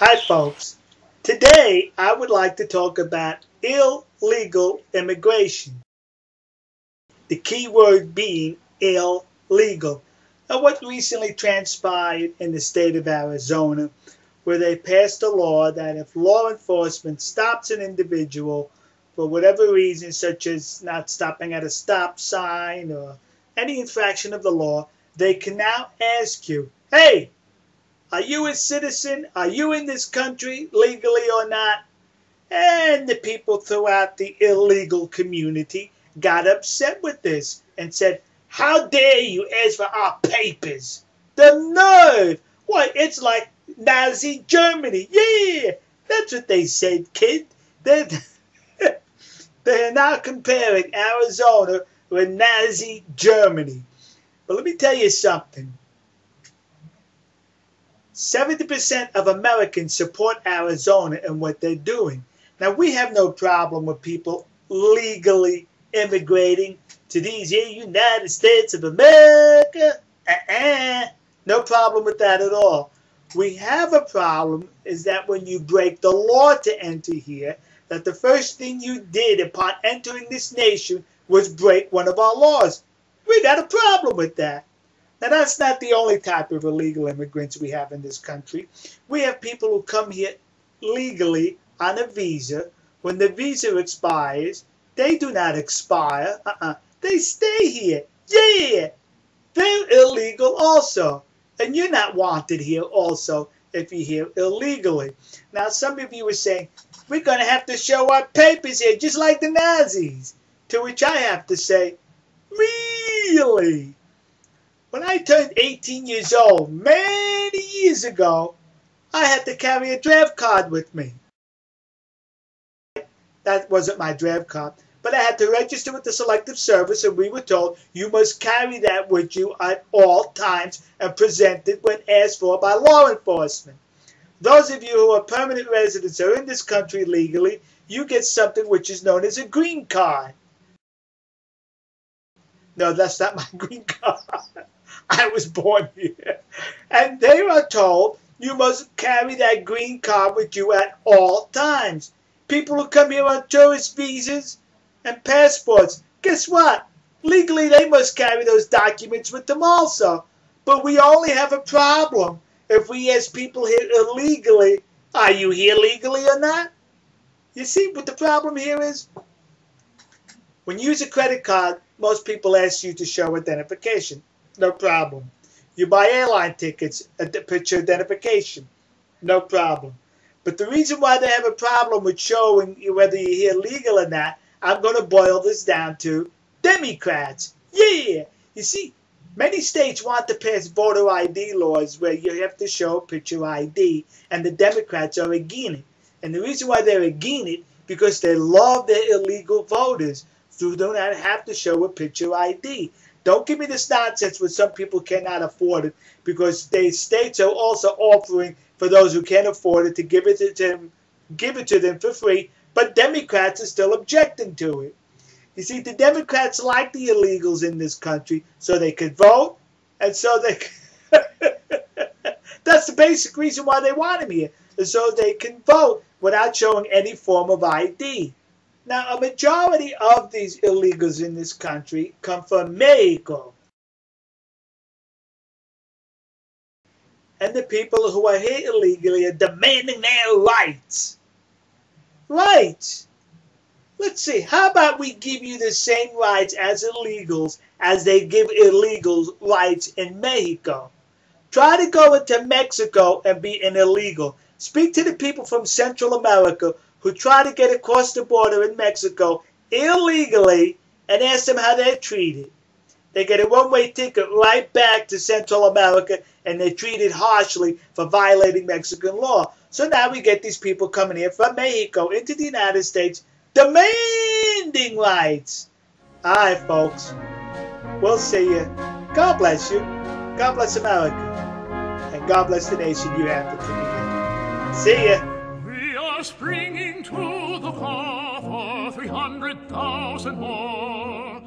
Hi folks, today I would like to talk about illegal immigration. The key word being illegal. Now what recently transpired in the state of Arizona, where they passed a law that if law enforcement stops an individual for whatever reason, such as not stopping at a stop sign or any infraction of the law, they can now ask you, hey, are you a citizen? Are you in this country legally or not? And the people throughout the illegal community got upset with this and said, how dare you ask for our papers? The nerve! What, it's like Nazi Germany. Yeah, that's what they said, kid. They're now comparing Arizona with Nazi Germany. But let me tell you something. 70% of Americans support Arizona and what they're doing. Now, we have no problem with people legally immigrating to these here United States of America. No problem with that at all. We have a problem is that when you break the law to enter here, that the first thing you did upon entering this nation was break one of our laws. We got a problem with that. Now, that's not the only type of illegal immigrants we have in this country. We have people who come here legally on a visa. When the visa expires, they do not expire. They stay here. Yeah, they're illegal also. And you're not wanted here also if you're here illegally. Now, some of you are saying, we're going to have to show our papers here, just like the Nazis. To which I have to say, really? When I turned 18 years old, many years ago, I had to carry a draft card with me. That wasn't my draft card, but I had to register with the Selective Service, and we were told you must carry that with you at all times and present it when asked for by law enforcement. Those of you who are permanent residents or in this country legally, you get something which is known as a green card. No, that's not my green card. I was born here. And they are told you must carry that green card with you at all times. People who come here on tourist visas and passports, guess what? Legally, they must carry those documents with them also. But we only have a problem if we ask people here illegally, are you here legally or not? You see what the problem here is? When you use a credit card, most people ask you to show identification. No problem. You buy airline tickets, a picture identification. No problem. But the reason why they have a problem with showing you whether you're here legal or not, I'm going to boil this down to Democrats. Yeah! You see, many states want to pass voter ID laws where you have to show a picture ID, and the Democrats are against it. And the reason why they're against it, because they love their illegal voters who do not have to show a picture ID. Don't give me this nonsense where some people cannot afford it, because the states are also offering for those who can't afford it to give it to them for free, but Democrats are still objecting to it. You see, the Democrats like the illegals in this country so they could vote, and so they that's the basic reason why they want them here, so they can vote without showing any form of ID. Now, a majority of these illegals in this country come from Mexico. And the people who are here illegally are demanding their rights. Rights. Let's see, how about we give you the same rights as illegals as they give illegals rights in Mexico? Try to go into Mexico and be an illegal. Speak to the people from Central America who try to get across the border in Mexico illegally and ask them how they're treated. They get a one-way ticket right back to Central America, and they're treated harshly for violating Mexican law. So now we get these people coming here from Mexico into the United States demanding rights. All right, folks. We'll see you. God bless you. God bless America. And God bless the nation you have to be in. See ya. Springing to the call for 300,000 more.